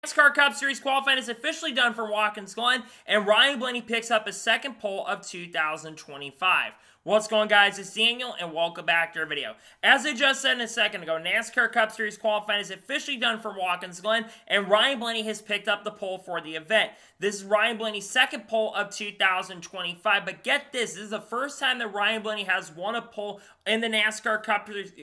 NASCAR Cup Series qualifying is officially done for Watkins Glen, and Ryan Blaney picks up his second pole of 2025. What's going on, guys? It's Daniel, and welcome back to our video. As I just said a second ago, NASCAR Cup Series qualifying is officially done for Watkins Glen, and Ryan Blaney has picked up the pole for the event. This is Ryan Blaney's second pole of 2025, but get this is the first time that Ryan Blaney has won a pole in the NASCAR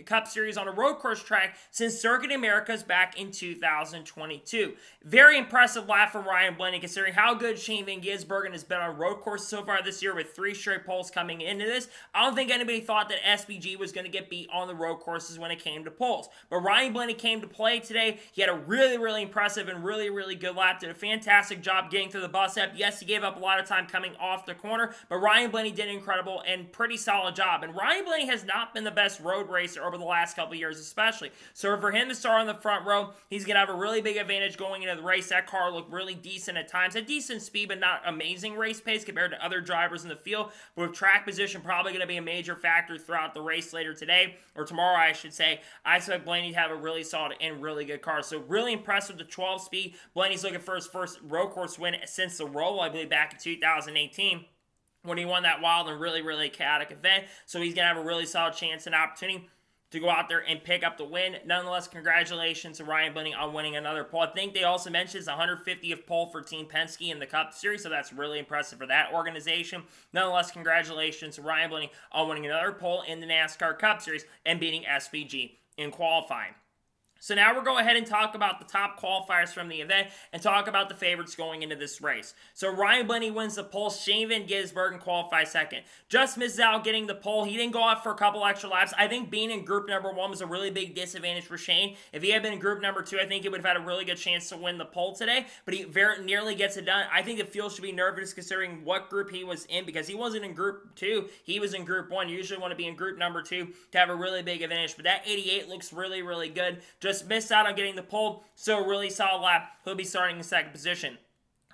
Cup Series on a road course track since Circuit Americas back in 2022. Very impressive lap from Ryan Blaney considering how good Shane Van Gisbergen has been on road courses so far this year with 3 straight poles coming into this. I don't think anybody thought that SVG was going to get beat on the road courses when it came to poles. But Ryan Blaney came to play today. He had a really impressive and really good lap. Did a fantastic job getting through the bus stop. Yes, he gave up a lot of time coming off the corner, but Ryan Blaney did an incredible and pretty solid job. And Ryan Blaney has not been the best road racer over the last couple of years especially. So for him to start on the front row, he's going to have a really big advantage going into the race. That car looked really decent at times. At decent speed, but not amazing race pace compared to other drivers in the field. But with track position probably going to be a major factor throughout the race later today, or tomorrow I should say, I expect Blaney to have a really solid and really good car. So really impressed with the 12 speed. Blaney's looking for his first road course win since the Roll, I believe, back in 2018. When he won that wild and really chaotic event. So he's going to have a really solid chance and opportunity to go out there and pick up the win. Nonetheless, congratulations to Ryan Blaney on winning another pole. I think they also mentioned it's 150th pole for Team Penske in the Cup Series, so that's really impressive for that organization. Nonetheless, congratulations to Ryan Blaney on winning another pole in the NASCAR Cup Series and beating SVG in qualifying. So now we'll go ahead and talk about the top qualifiers from the event and talk about the favorites going into this race. So Ryan Blaney wins the pole. Shane Van Gisbergen qualifies second. Just misses out getting the pole. He didn't go out for a couple extra laps. I think being in group number 1 was a really big disadvantage for Shane. If he had been in group number 2, I think he would have had a really good chance to win the pole today, but he very nearly gets it done. I think the field should be nervous considering what group he was in because he wasn't in group 2. He was in group 1. You usually want to be in group number 2 to have a really big advantage, but that 88 looks really good. Just missed out on getting the pole, so a really solid lap. He'll be starting in second position.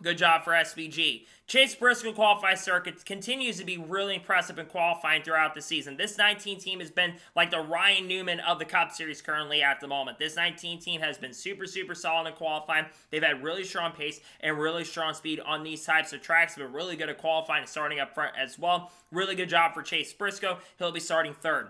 Good job for SVG. Chase Briscoe qualifying circuit continues to be really impressive in qualifying throughout the season. This 19 team has been like the Ryan Newman of the Cup Series currently at the moment. This 19 team has been super solid in qualifying. They've had really strong pace and really strong speed on these types of tracks, but really good at qualifying and starting up front as well. Really good job for Chase Briscoe. He'll be starting third.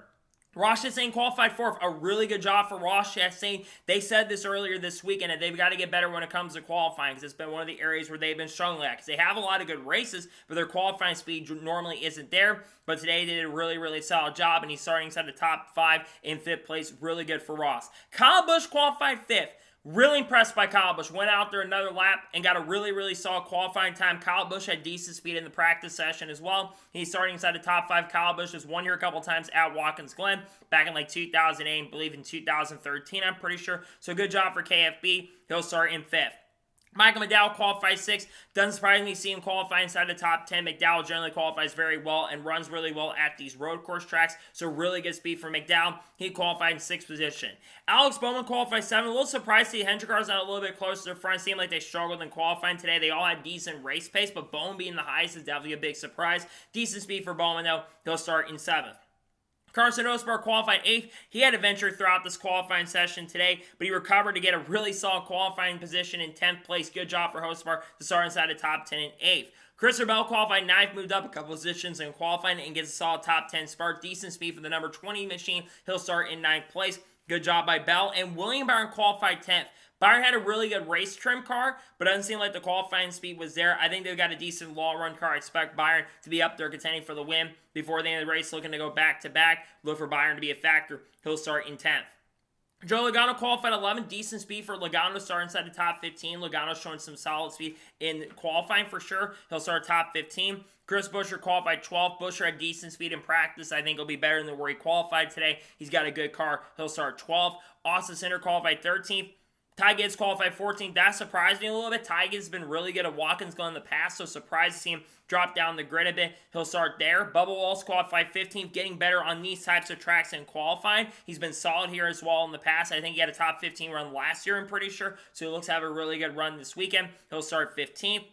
Ross Chastain qualified fourth. A really good job for Ross Chastain. They said this earlier this weekend that they've got to get better when it comes to qualifying because it's been one of the areas where they've been struggling at because they have a lot of good races, but their qualifying speed normally isn't there. But today they did a really solid job, and he's starting inside the top 5 in 5th place. Really good for Ross. Kyle Busch qualified 5th. Really impressed by Kyle Busch. Went out there another lap and got a really solid qualifying time. Kyle Busch had decent speed in the practice session as well. He's starting inside the top 5. Kyle Busch has won here a couple times at Watkins Glen back in like 2008, I believe in 2013, I'm pretty sure. So good job for KFB. He'll start in 5th. Michael McDowell qualifies 6th. Doesn't surprise me to see him qualify inside the top 10. McDowell generally qualifies very well and runs really well at these road course tracks. So really good speed for McDowell. He qualified in 6th position. Alex Bowman qualified 7th. A little surprised to see Hendrick cars out a little bit closer to the front. Seemed like they struggled in qualifying today. They all had decent race pace, but Bowman being the highest is definitely a big surprise. Decent speed for Bowman though. He'll start in 7th. Carson Rosberg qualified 8th. He had a venture throughout this qualifying session today, but he recovered to get a really solid qualifying position in 10th place. Good job for Rosberg to start inside the top 10 in 8th. Christopher Bell qualified 9th, moved up a couple positions in qualifying and gets a solid top 10 start. Decent speed for the number 20 machine. He'll start in 9th place. Good job by Bell. And William Byron qualified 10th. Byron had a really good race trim car, but it doesn't seem like the qualifying speed was there. I think they've got a decent long run car. I expect Byron to be up there contending for the win before the end of the race, looking to go back-to-back. Look for Byron to be a factor. He'll start in 10th. Joe Logano qualified 11th. Decent speed for Logano to start inside the top 15. Logano's showing some solid speed in qualifying for sure. He'll start top 15. Chris Buescher qualified 12th. Buescher had decent speed in practice. I think he'll be better than where he qualified today. He's got a good car. He'll start 12th. Austin Center qualified 13th. Ty Gibbs qualified 14th. That surprised me a little bit. Ty Gibbs has been really good at Watkins Glen in the past, so surprised to see him drop down the grid a bit. He'll start there. Bubba Wallace qualified 15th, getting better on these types of tracks in qualifying. He's been solid here as well in the past. I think he had a top 15 run last year, I'm pretty sure, so he looks to have a really good run this weekend. He'll start 15th.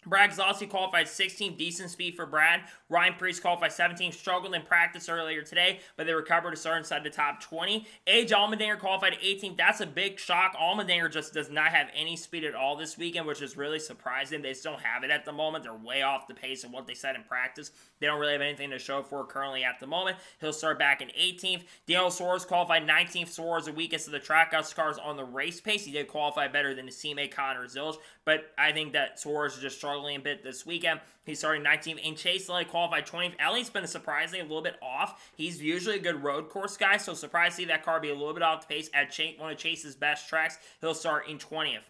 Brad Keselowski qualified 16th, decent speed for Brad. Ryan Preece qualified 17th, struggled in practice earlier today, but they recovered to start inside the top 20. A.J. Allmendinger qualified 18th. That's a big shock. Allmendinger just does not have any speed at all this weekend, which is really surprising. They just don't have it at the moment. They're way off the pace of what they said in practice. They don't really have anything to show for currently at the moment. He'll start back in 18th. Daniel Suarez qualified 19th. Suarez the weakest of the trackhouse cars on the race pace. He did qualify better than his teammate Connor Zilch, but I think that Suarez is just struggling a bit this weekend. He's starting 19th, and Chase Elliott qualified 20th. Elliott's been surprisingly a little bit off. He's usually a good road course guy, so surprised to see that car be a little bit off the pace at one of Chase's best tracks. He'll start in 20th.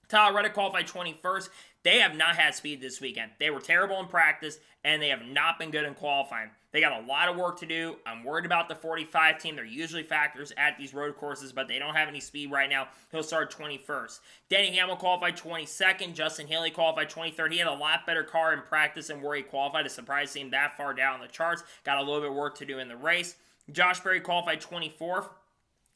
Tyler Reddick qualified 21st. They have not had speed this weekend. They were terrible in practice, and they have not been good in qualifying. They got a lot of work to do. I'm worried about the 45 team. They're usually factors at these road courses, but they don't have any speed right now. He'll start 21st. Denny Hamlin qualified 22nd. Justin Haley qualified 23rd. He had a lot better car in practice than where he qualified. It's surprised to see him that far down the charts. Got a little bit of work to do in the race. Josh Berry qualified 24th.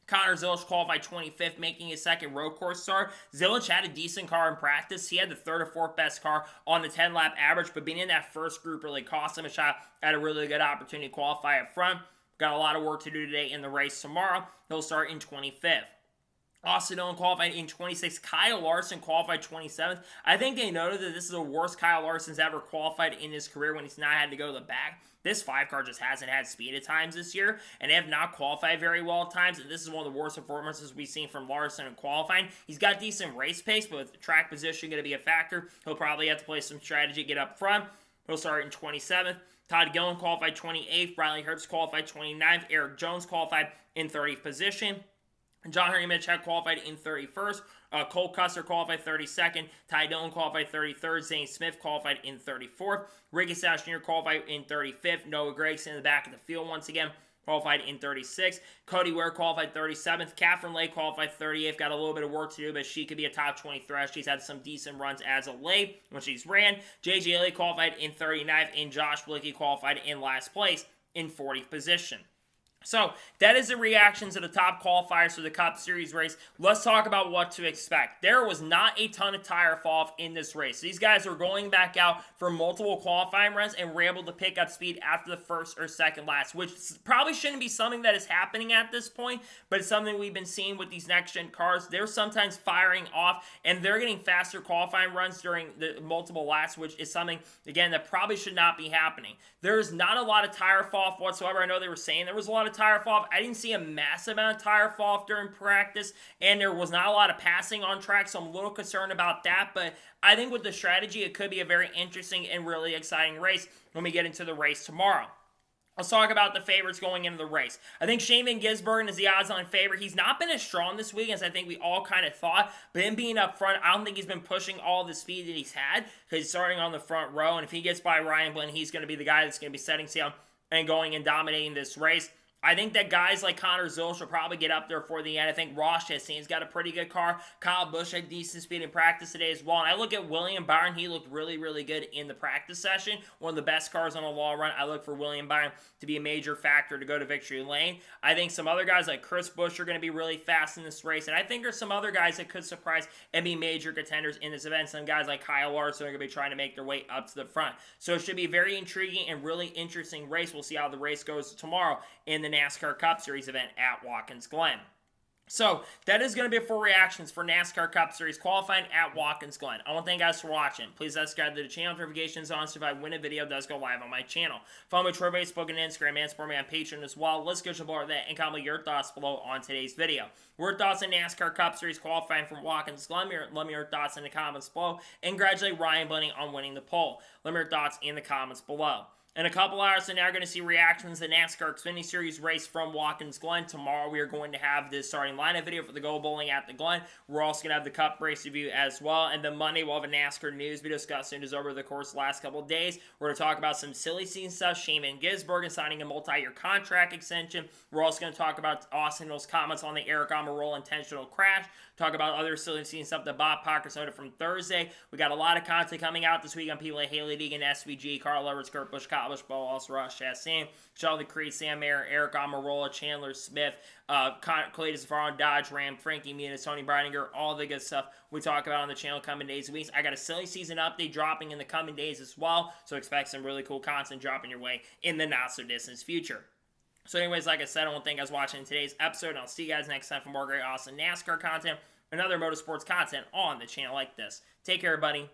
Connor Zilch qualified 25th, making his second road course start. Zilch had a decent car in practice. He had the third or fourth best car on the 10-lap average, but being in that first group really cost him a shot. Had a really good opportunity to qualify up front. Got a lot of work to do today in the race tomorrow. He'll start in 25th. Austin Dillon qualified in 26th. Kyle Larson qualified 27th. I think they noted that this is the worst Kyle Larson's ever qualified in his career when he's not had to go to the back. This 5 car just hasn't had speed at times this year, and they have not qualified very well at times, and this is one of the worst performances we've seen from Larson in qualifying. He's got decent race pace, but with track position going to be a factor, he'll probably have to play some strategy, get up front. He'll start in 27th. Todd Gillen qualified 28th. Riley Herbst qualified 29th. Eric Jones qualified in 30th position. John Henry Mitchell qualified in 31st. Cole Custer qualified 32nd. Ty Dillon qualified 33rd. Zane Smith qualified in 34th. Ricky Sash Jr. qualified in 35th. Noah Gragson in the back of the field once again qualified in 36th. Cody Ware qualified 37th. Catherine Lay qualified 38th. Got a little bit of work to do, but she could be a top 20 thresh. She's had some decent runs as of late when she's ran. JJ Lee qualified in 39th, and Josh Blicky qualified in last place in 40th position. So, that is the reactions of the top qualifiers for the Cup Series race. Let's talk about what to expect. There was not a ton of tire fall off in this race. These guys are going back out for multiple qualifying runs and were able to pick up speed after the first or second laps, which probably shouldn't be something that is happening at this point, but it's something we've been seeing with these next-gen cars. They're sometimes firing off, and they're getting faster qualifying runs during the multiple laps, which is something, again, that probably should not be happening. There's not a lot of tire fall off whatsoever. I know they were saying there was a lot of tire fall off. I didn't see a massive amount of tire fall off during practice, and there was not a lot of passing on track, so I'm a little concerned about that, but I think with the strategy, it could be a very interesting and really exciting race when we get into the race tomorrow. Let's talk about the favorites going into the race. I think Shane Van Gisbergen is the odds-on favorite. He's not been as strong this week as I think we all kind of thought, but him being up front, I don't think he's been pushing all the speed that he's had because he's starting on the front row, and if he gets by Ryan Blaney, he's going to be the guy that's going to be setting sail and going and dominating this race. I think that guys like Connor Zilch will probably get up there for the end. I think Ross Chastain's got a pretty good car. Kyle Busch had decent speed in practice today as well. And I look at William Byron. He looked really, really good in the practice session. One of the best cars on a long run. I look for William Byron to be a major factor to go to victory lane. I think some other guys like Chris Busch are going to be really fast in this race. And I think there's some other guys that could surprise and be major contenders in this event. Some guys like Kyle Larson are going to be trying to make their way up to the front. So it should be a very intriguing and really interesting race. We'll see how the race goes tomorrow in the NASCAR Cup Series event at Watkins Glen. So, that is going to be 4 reactions for NASCAR Cup Series qualifying at Watkins Glen. I want to thank you guys for watching. Please subscribe to the channel, notifications on, so if I win a video, it does go live on my channel. Follow me on Twitter, Facebook, and Instagram, and support me on Patreon as well. Let's go to more of that and comment your thoughts below on today's video. Your thoughts on NASCAR Cup Series qualifying from Watkins Glen. Let me your thoughts in the comments below. And congratulate Ryan Blaney on winning the poll. Let me your thoughts in the comments below. In a couple hours, so now we're going to see reactions to the NASCAR Xfinity Series race from Watkins Glen. Tomorrow, we are going to have the starting lineup video for the Go Bowling at the Glen. We're also going to have the Cup race review as well. And then Monday, we'll have a NASCAR news video discussing news over the course of the last couple of days. We're going to talk about some silly season stuff. Shane Van Gisbergen signing a multi-year contract extension. We're also going to talk about Austin Hill's comments on the Eric Almirola intentional crash. Talk about other silly season stuff that Bob Pockers noted from Thursday. We got a lot of content coming out this week on people like Haley Deegan, SVG, Carl Edwards, Kurt Busch, Kyle accomplished boss Ross Chastain, Sheldon Creed, Sam Mayer, Eric Almirola, Chandler Smith, Clayton Farron, Dodge Ram, Frankie Muniz, Tony Breidinger, all the good stuff we talk about on the channel coming days and weeks. I got a silly season update dropping in the coming days as well, so expect some really cool content dropping your way in the not-so-distant future. So anyways, like I said, I want to thank you guys for watching today's episode, and I'll see you guys next time for more great, awesome NASCAR content and other motorsports content on the channel like this. Take care, everybody.